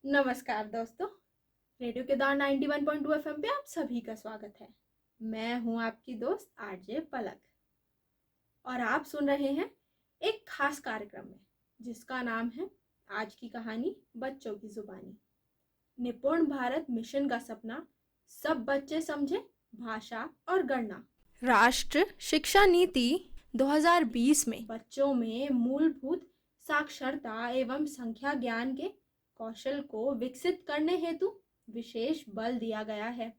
नमस्कार दोस्तों, radio Kedar 91.2 FM पे आप सभी का स्वागत है। मैं हूं आपकी दोस्त आरजे पलक और आप सुन रहे हैं एक खास कार्यक्रम में जिसका नाम है आज की कहानी बच्चों की जुबानी। निपुण भारत मिशन का सपना, सब बच्चे समझे भाषा और गणना। राष्ट्र शिक्षा नीति 2020 में बच्चों में मूलभूत साक्षरता एवं संख्या ज्ञान के कौशल को विकसित करने हेतु विशेष बल दिया गया है।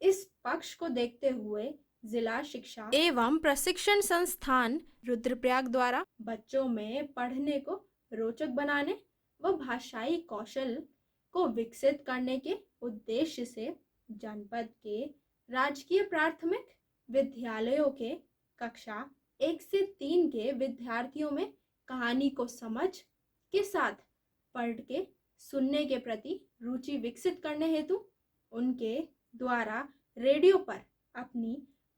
इस पक्ष को देखते हुए जिला शिक्षा एवं प्रशिक्षण संस्थान रुद्रप्रयाग द्वारा बच्चों में पढ़ने को रोचक बनाने व भाषाई कौशल को विकसित करने के उद्देश्य से जनपद के राजकीय प्राथमिक विद्यालयों के कक्षा 1 से 3 के विद्यार्थियों में कहानी को समझ के साथ पढ़ के सुनने के प्रति रुचि विकसित करने हेतु उनके द्वारा रेडियो पर अपनी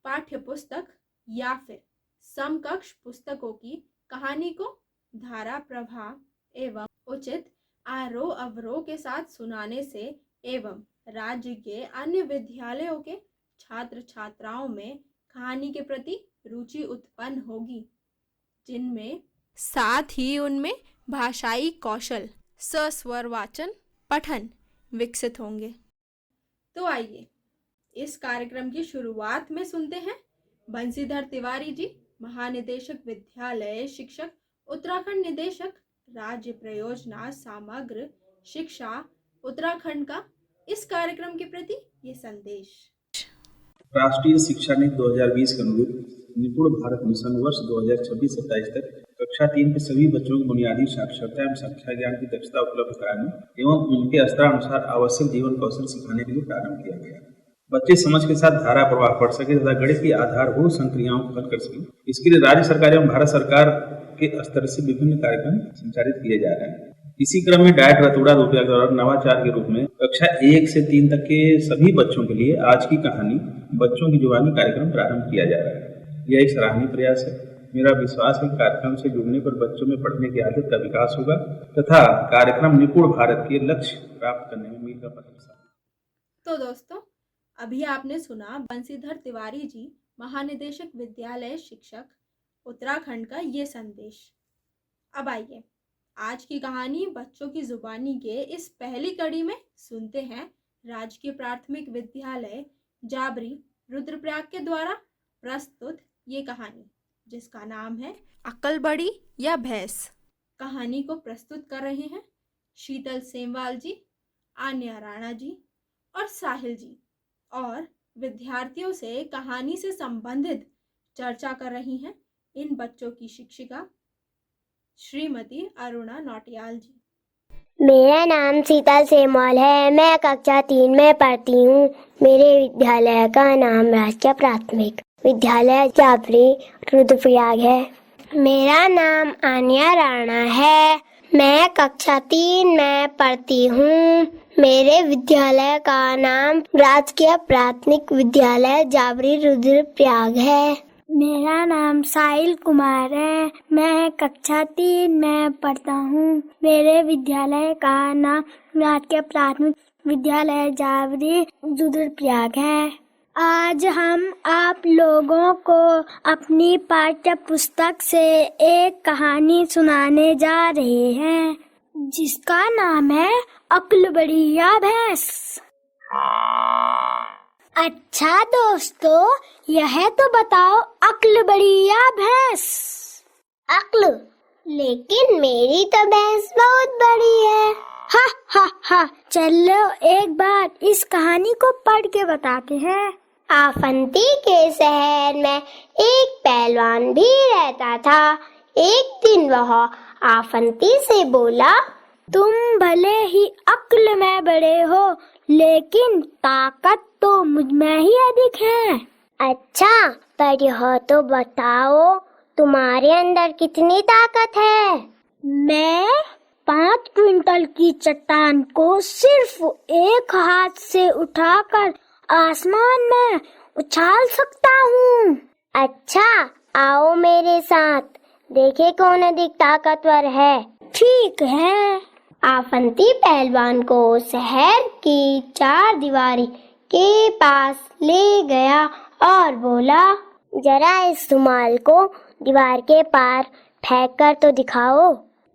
पाठ्य पुस्तक या फिर समकक्ष पुस्तकों की कहानी को धारा प्रवाह एवं उचित आरोह अवरोह के साथ सुनाने से एवं राज्य के अन्य विद्यालयों के छात्र छात्राओं में कहानी के प्रति रुचि उत्पन्न होगी, जिनमें साथ ही उनमें भाषाई कौशल सस्वर वाचन पठन विकसित होंगे। तो आइए इस कार्यक्रम की शुरुआत में सुनते हैं बंसीधर तिवारी जी, महानिदेशक विद्यालय शिक्षक, उत्तराखंड निदेशक राज्य प्रयोजना समग्र शिक्षा उत्तराखंड का इस कार्यक्रम के प्रति ये संदेश। राष्ट्रीय शिक्षा नीति 2020 के अनुरूप निपुण भारत मिशन वर्ष 2026-27 तक कक्षा 3 के सभी बच्चों को बुनियादी साक्षरता एवं संख्या ज्ञान की दक्षता उपलब्ध कराने एवं उनके स्तरानुसार आवश्यक जीवन कौशल सिखाने के लिए प्रारंभ किया गया। बच्चे समझ के साथ धारा प्रवाह पढ़ सके तथा गणित की आधारभूत संक्रियाओं को हल कर सके, इसके लिए राज्य सरकार एवं भारत सरकार के स्तर से विभिन्न कार्यक्रम संचालित किए जा रहे हैं। इसी क्रम में डायट रतुड़ा रुद्रप्रयाग द्वारा नवाचार के रूप में कक्षा 1 से 3 तक के सभी बच्चों के लिए आज की कहानी बच्चों की जुबानी कार्यक्रम प्रारंभ किया जा रहा है। यह एक सराहनीय प्रयास है। मेरा विश्वास है कि कार्यक्रम से जुड़ने पर बच्चों में पढ़ने की आदत का विकास होगा तथा कार्यक्रम निपुण भारत के लक्ष्य प्राप्त करने में मील का पत्थर साबित। तो दोस्तों, अभी आपने सुना बंसीधर तिवारी जी, महानिदेशक विद्यालय शिक्षक उत्तराखंड का ये संदेश। अब आइए आज की कहानी बच्चों की जुबानी के इस पहली कड़ी में सुनते हैं राजकीय प्राथमिक विद्यालय जाबरी रुद्रप्रयाग के द्वारा प्रस्तुत ये कहानी, जिसका नाम है अक्ल बड़ी या भैंस। कहानी को प्रस्तुत कर रहे हैं शीतल सेमवाल जी, आन्या राणा जी और साहिल जी, और विद्यार्थियों से कहानी से संबंधित चर्चा कर रही हैं इन बच्चों की शिक्षिका श्रीमती अरुणा नौटियाल जी। मेरा नाम शीतल सेमवाल है। मैं कक्षा 3 में पढ़ती हूँ। मेरे विद्यालय का नाम राजकीय प्राथमिक विद्यालय जाबरी रुद्रप्रयाग है। मेरा नाम आन्या राणा है। मैं कक्षा 3 में पढ़ती हूँ। मेरे विद्यालय का नाम राजकीय प्राथमिक विद्यालय जाबरी रुद्रप्रयाग है। मेरा नाम साहिल कुमार है। मैं कक्षा 3 में पढ़ता हूँ। मेरे विद्यालय का नाम राजकीय प्राथमिक विद्यालय जाबरी रुद्रप्रयाग है। आज हम आप लोगों को अपनी पाठ्य पुस्तक से एक कहानी सुनाने जा रहे हैं, जिसका नाम है अक्ल बड़ी या भैंस। अच्छा दोस्तों, यह तो बताओ अक्ल बड़ी या भैंस? अक्ल? लेकिन मेरी तो भैंस बहुत बड़ी है। हा हा हा। चलो एक बार इस कहानी को पढ़ के बताते हैं। आफंती के शहर में एक पहलवान भी रहता था। एक दिन वह आफंती से बोला, तुम भले ही अक्ल में बड़े हो, लेकिन ताकत तो मुझ में ही अधिक है। अच्छा, पर यह तो बताओ तुम्हारे अंदर कितनी ताकत है? मैं 5 क्विंटल की चट्टान को सिर्फ एक हाथ से उठाकर आसमान में उछाल सकता हूँ। अच्छा, आओ मेरे साथ, देखे कौन अधिक ताकतवर है। ठीक है, आफंती पहलवान को शहर की चार दीवारी के पास ले गया और बोला, जरा इस रुमाल को दीवार के पार फेंक कर तो दिखाओ।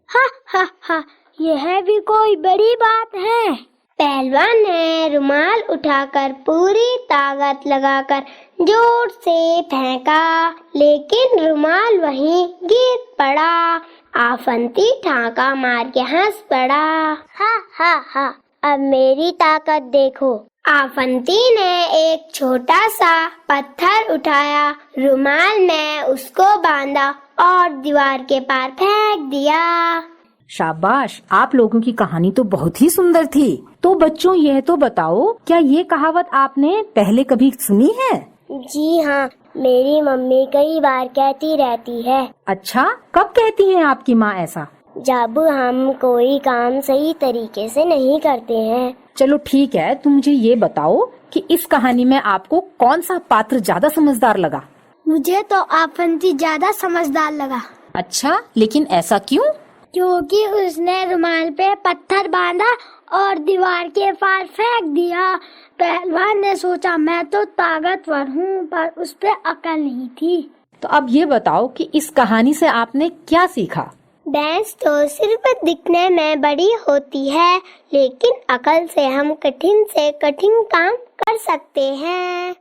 हा हा हा, यह भी कोई बड़ी बात है। पहलवान ने रुमाल उठाकर पूरी ताकत लगाकर जोर से फेंका, लेकिन रुमाल वहीं गिर पड़ा। आफंती ठाका मार के हंस पड़ा। हा हा हा, अब मेरी ताकत देखो। आफंती ने एक छोटा सा पत्थर उठाया, रुमाल में उसको बांधा और दीवार के पार फेंक दिया। शाबाश, आप लोगों की कहानी तो बहुत ही सुंदर थी। तो बच्चों, यह तो बताओ, क्या ये कहावत आपने पहले कभी सुनी है? जी हाँ, मेरी मम्मी कई बार कहती रहती है। अच्छा, कब कहती हैं आपकी माँ ऐसा? जब हम कोई काम सही तरीके से नहीं करते हैं। चलो ठीक है, तुम मुझे ये बताओ कि इस कहानी में आपको कौन सा पात्र ज्यादा समझदार लगा? मुझे तो आफंती ज्यादा समझदार लगा। अच्छा, लेकिन ऐसा क्यों? क्योंकि उसने रुमाल पे पत्थर बांधा और दीवार के पार फेंक दिया। पहलवान ने सोचा मैं तो ताकतवर हूँ, पर उस पे अकल नहीं थी। तो अब ये बताओ कि इस कहानी से आपने क्या सीखा? भैंस तो सिर्फ दिखने में बड़ी होती है, लेकिन अकल से हम कठिन से कठिन काम कर सकते हैं।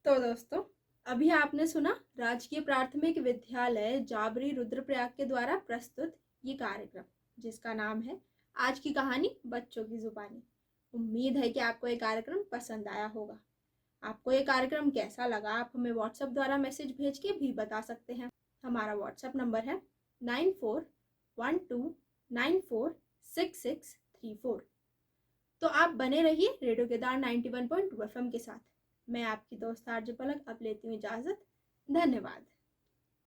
तो दोस्तों, अभी आपने सुना राजकीय प्राथमिक विद्यालय जाबरी रुद्रप्रयाग के द्वारा प्रस्तुत ये कार्यक्रम, जिसका नाम है आज की कहानी बच्चों की जुबानी। उम्मीद है कि आपको ये कार्यक्रम पसंद आया होगा। आपको ये कार्यक्रम कैसा लगा, आप हमें व्हाट्सएप द्वारा मैसेज भेज के भी बता सकते हैं। हमारा व्हाट्सएप नंबर है 9412946634। तो आप बने रहिए रेडियो केदार 91.2 FM के साथ। मैं आपकी दोस्त आरजे पलक अब लेती हूँ इजाजत। धन्यवाद।